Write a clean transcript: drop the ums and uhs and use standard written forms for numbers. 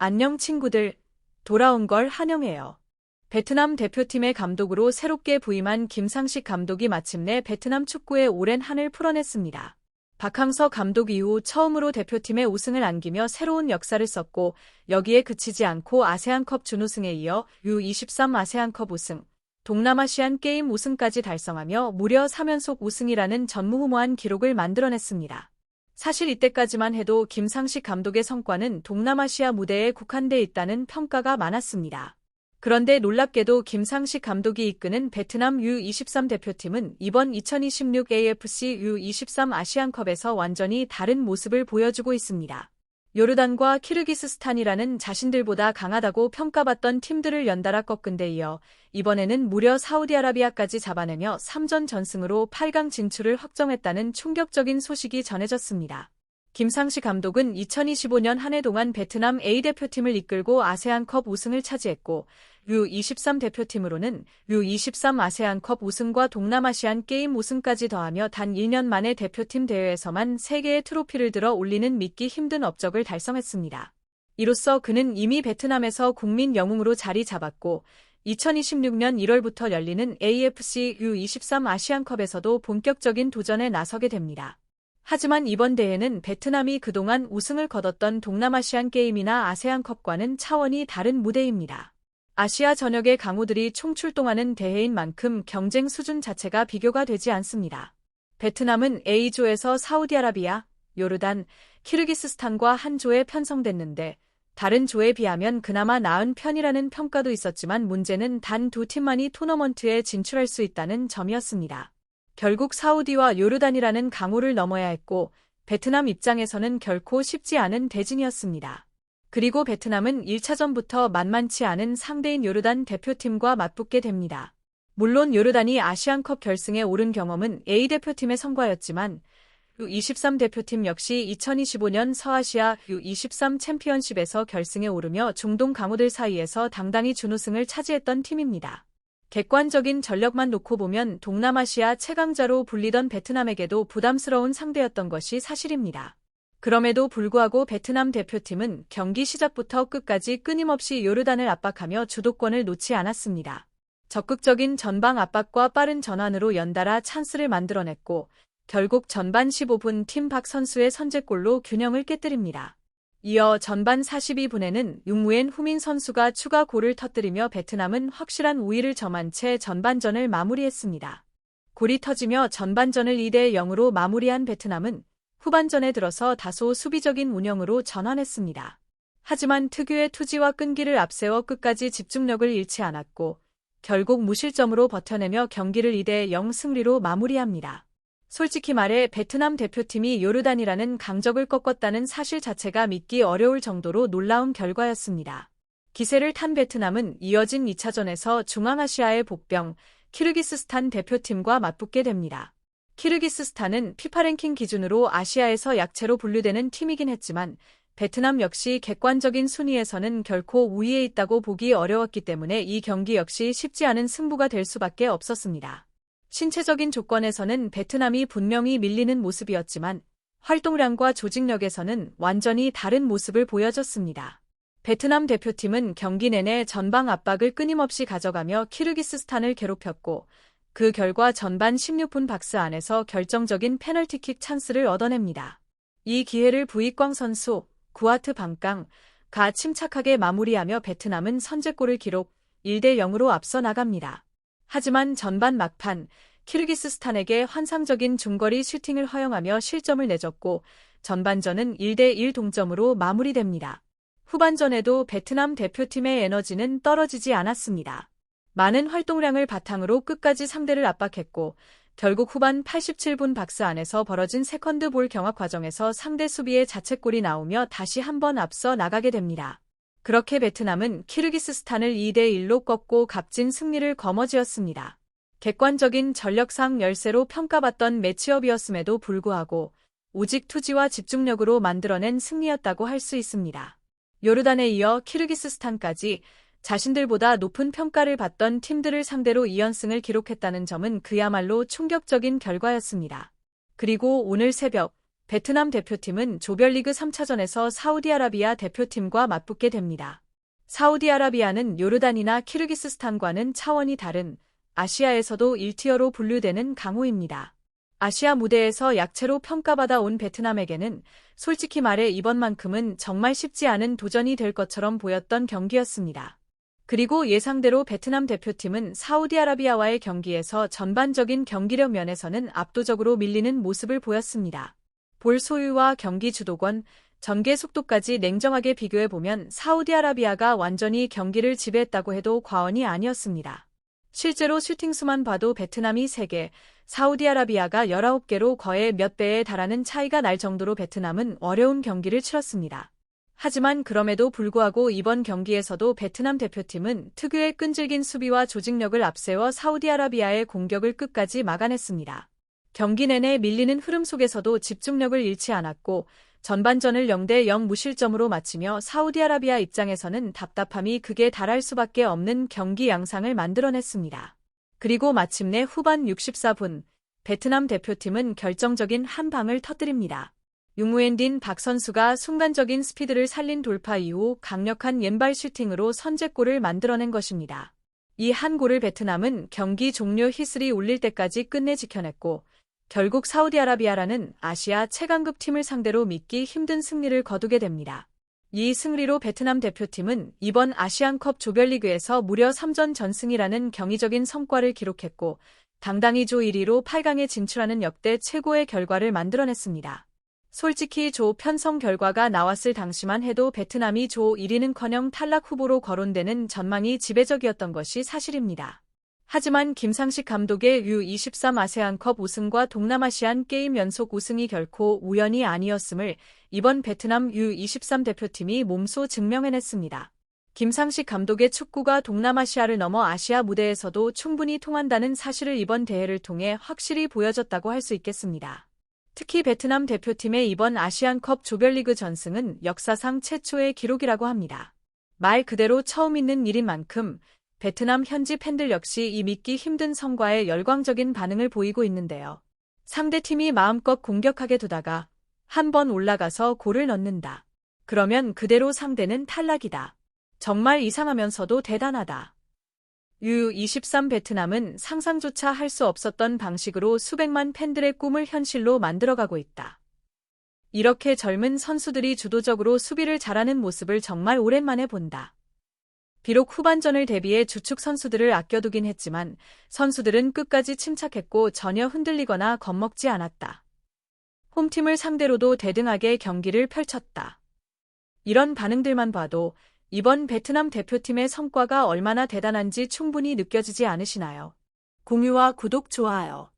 안녕 친구들, 돌아온 걸 환영해요. 베트남 대표팀의 감독으로 새롭게 부임한 김상식 감독이 마침내 베트남 축구의 오랜 한을 풀어냈습니다. 박항서 감독 이후 처음으로 대표팀의 우승을 안기며 새로운 역사를 썼고 여기에 그치지 않고 아세안컵 준우승에 이어 U23 아세안컵 우승, 동남아시안 게임 우승까지 달성하며 무려 3연속 우승이라는 전무후무한 기록을 만들어냈습니다. 사실 이때까지만 해도 김상식 감독의 성과는 동남아시아 무대에 국한돼 있다는 평가가 많았습니다. 그런데 놀랍게도 김상식 감독이 이끄는 베트남 U23 대표팀은 이번 2026 AFC U23 아시안컵에서 완전히 다른 모습을 보여주고 있습니다. 요르단과 키르기스스탄이라는 자신들보다 강하다고 평가받던 팀들을 연달아 꺾은 데 이어 이번에는 무려 사우디아라비아까지 잡아내며 3전 전승으로 8강 진출을 확정했다는 충격적인 소식이 전해졌습니다. 김상식 감독은 2025년 한 해 동안 베트남 A대표팀을 이끌고 아세안컵 우승을 차지했고 U23 대표팀으로는 U23 아세안컵 우승과 동남아시안 게임 우승까지 더하며 단 1년 만에 대표팀 대회에서만 3개의 트로피를 들어 올리는 믿기 힘든 업적을 달성했습니다. 이로써 그는 이미 베트남에서 국민 영웅으로 자리 잡았고 2026년 1월부터 열리는 AFC U23 아시안컵에서도 본격적인 도전에 나서게 됩니다. 하지만 이번 대회는 베트남이 그동안 우승을 거뒀던 동남아시안 게임이나 아세안컵과는 차원이 다른 무대입니다. 아시아 전역의 강호들이 총출동하는 대회인 만큼 경쟁 수준 자체가 비교가 되지 않습니다. 베트남은 A조에서 사우디아라비아, 요르단, 키르기스스탄과 한 조에 편성됐는데 다른 조에 비하면 그나마 나은 편이라는 평가도 있었지만 문제는 단 2팀만이 토너먼트에 진출할 수 있다는 점이었습니다. 결국 사우디와 요르단이라는 강호를 넘어야 했고 베트남 입장에서는 결코 쉽지 않은 대진이었습니다. 그리고 베트남은 1차전부터 만만치 않은 상대인 요르단 대표팀과 맞붙게 됩니다. 물론 요르단이 아시안컵 결승에 오른 경험은 A대표팀의 성과였지만 U23 대표팀 역시 2025년 서아시아 U23 챔피언십에서 결승에 오르며 중동 강호들 사이에서 당당히 준우승을 차지했던 팀입니다. 객관적인 전력만 놓고 보면 동남아시아 최강자로 불리던 베트남에게도 부담스러운 상대였던 것이 사실입니다. 그럼에도 불구하고 베트남 대표팀은 경기 시작부터 끝까지 끊임없이 요르단을 압박하며 주도권을 놓지 않았습니다. 적극적인 전방 압박과 빠른 전환으로 연달아 찬스를 만들어냈고 결국 전반 15분 팀 박 선수의 선제골로 균형을 깨뜨립니다. 이어 전반 42분에는 융무엔 후민 선수가 추가 골을 터뜨리며 베트남은 확실한 우위를 점한 채 전반전을 마무리했습니다. 골이 터지며 전반전을 2대0으로 마무리한 베트남은 후반전에 들어서 다소 수비적인 운영으로 전환했습니다. 하지만 특유의 투지와 끈기를 앞세워 끝까지 집중력을 잃지 않았고 결국 무실점으로 버텨내며 경기를 2대0 승리로 마무리합니다. 솔직히 말해 베트남 대표팀이 요르단이라는 강적을 꺾었다는 사실 자체가 믿기 어려울 정도로 놀라운 결과였습니다. 기세를 탄 베트남은 이어진 2차전에서 중앙아시아의 복병 키르기스스탄 대표팀과 맞붙게 됩니다. 키르기스스탄은 피파 랭킹 기준으로 아시아에서 약체로 분류되는 팀이긴 했지만 베트남 역시 객관적인 순위에서는 결코 우위에 있다고 보기 어려웠기 때문에 이 경기 역시 쉽지 않은 승부가 될 수밖에 없었습니다. 신체적인 조건에서는 베트남이 분명히 밀리는 모습이었지만 활동량과 조직력에서는 완전히 다른 모습을 보여줬습니다. 베트남 대표팀은 경기 내내 전방 압박을 끊임없이 가져가며 키르기스스탄을 괴롭혔고 그 결과 전반 16분 박스 안에서 결정적인 페널티킥 찬스를 얻어냅니다. 이 기회를 부익광 선수, 구아트 방깡가 침착하게 마무리하며 베트남은 선제골을 기록 1대0으로 앞서 나갑니다. 하지만 전반 막판 키르기스스탄에게 환상적인 중거리 슈팅을 허용하며 실점을 내줬고 전반전은 1대1 동점으로 마무리됩니다. 후반전에도 베트남 대표팀의 에너지는 떨어지지 않았습니다. 많은 활동량을 바탕으로 끝까지 상대를 압박했고 결국 후반 87분 박스 안에서 벌어진 세컨드 볼 경합 과정에서 상대 수비에 자책골이 나오며 다시 한번 앞서 나가게 됩니다. 그렇게 베트남은 키르기스스탄을 2대1로 꺾고 값진 승리를 거머쥐었습니다. 객관적인 전력상 열세로 평가받던 매치업이었음에도 불구하고 오직 투지와 집중력으로 만들어낸 승리였다고 할 수 있습니다. 요르단에 이어 키르기스스탄까지 자신들보다 높은 평가를 받던 팀들을 상대로 2연승을 기록했다는 점은 그야말로 충격적인 결과였습니다. 그리고 오늘 새벽 베트남 대표팀은 조별리그 3차전에서 사우디아라비아 대표팀과 맞붙게 됩니다. 사우디아라비아는 요르단이나 키르기스스탄과는 차원이 다른 아시아에서도 1티어로 분류되는 강호입니다. 아시아 무대에서 약체로 평가받아 온 베트남에게는 솔직히 말해 이번만큼은 정말 쉽지 않은 도전이 될 것처럼 보였던 경기였습니다. 그리고 예상대로 베트남 대표팀은 사우디아라비아와의 경기에서 전반적인 경기력 면에서는 압도적으로 밀리는 모습을 보였습니다. 볼 소유와 경기 주도권, 전개 속도까지 냉정하게 비교해보면 사우디아라비아가 완전히 경기를 지배했다고 해도 과언이 아니었습니다. 실제로 슈팅수만 봐도 베트남이 3개, 사우디아라비아가 19개로 거의 몇 배에 달하는 차이가 날 정도로 베트남은 어려운 경기를 치렀습니다. 하지만 그럼에도 불구하고 이번 경기에서도 베트남 대표팀은 특유의 끈질긴 수비와 조직력을 앞세워 사우디아라비아의 공격을 끝까지 막아냈습니다. 경기 내내 밀리는 흐름 속에서도 집중력을 잃지 않았고 전반전을 0대0 무실점으로 마치며 사우디아라비아 입장에서는 답답함이 극에 달할 수밖에 없는 경기 양상을 만들어냈습니다. 그리고 마침내 후반 64분, 베트남 대표팀은 결정적인 한 방을 터뜨립니다. 융우엔딘 박 선수가 순간적인 스피드를 살린 돌파 이후 강력한 왼발 슈팅으로 선제골을 만들어낸 것입니다. 이 한 골을 베트남은 경기 종료 휘슬이 울릴 때까지 끝내 지켜냈고 결국 사우디아라비아라는 아시아 최강급 팀을 상대로 믿기 힘든 승리를 거두게 됩니다. 이 승리로 베트남 대표팀은 이번 아시안컵 조별리그에서 무려 3전 전승이라는 경이적인 성과를 기록했고 당당히 조 1위로 8강에 진출하는 역대 최고의 결과를 만들어냈습니다. 솔직히 조 편성 결과가 나왔을 당시만 해도 베트남이 조 1위는커녕 탈락 후보로 거론되는 전망이 지배적이었던 것이 사실입니다. 하지만 김상식 감독의 U23 아세안컵 우승과 동남아시안 게임 연속 우승이 결코 우연이 아니었음을 이번 베트남 U23 대표팀이 몸소 증명해냈습니다. 김상식 감독의 축구가 동남아시아를 넘어 아시아 무대에서도 충분히 통한다는 사실을 이번 대회를 통해 확실히 보여줬다고 할 수 있겠습니다. 특히 베트남 대표팀의 이번 아시안컵 조별리그 전승은 역사상 최초의 기록이라고 합니다. 말 그대로 처음 있는 일인 만큼 베트남 현지 팬들 역시 이 믿기 힘든 성과에 열광적인 반응을 보이고 있는데요. 상대팀이 마음껏 공격하게 두다가 한 번 올라가서 골을 넣는다. 그러면 그대로 상대는 탈락이다. 정말 이상하면서도 대단하다. U23 베트남은 상상조차 할 수 없었던 방식으로 수백만 팬들의 꿈을 현실로 만들어가고 있다. 이렇게 젊은 선수들이 주도적으로 수비를 잘하는 모습을 정말 오랜만에 본다. 비록 후반전을 대비해 주축 선수들을 아껴두긴 했지만 선수들은 끝까지 침착했고 전혀 흔들리거나 겁먹지 않았다. 홈팀을 상대로도 대등하게 경기를 펼쳤다. 이런 반응들만 봐도 이번 베트남 대표팀의 성과가 얼마나 대단한지 충분히 느껴지지 않으시나요? 공유와 구독, 좋아요.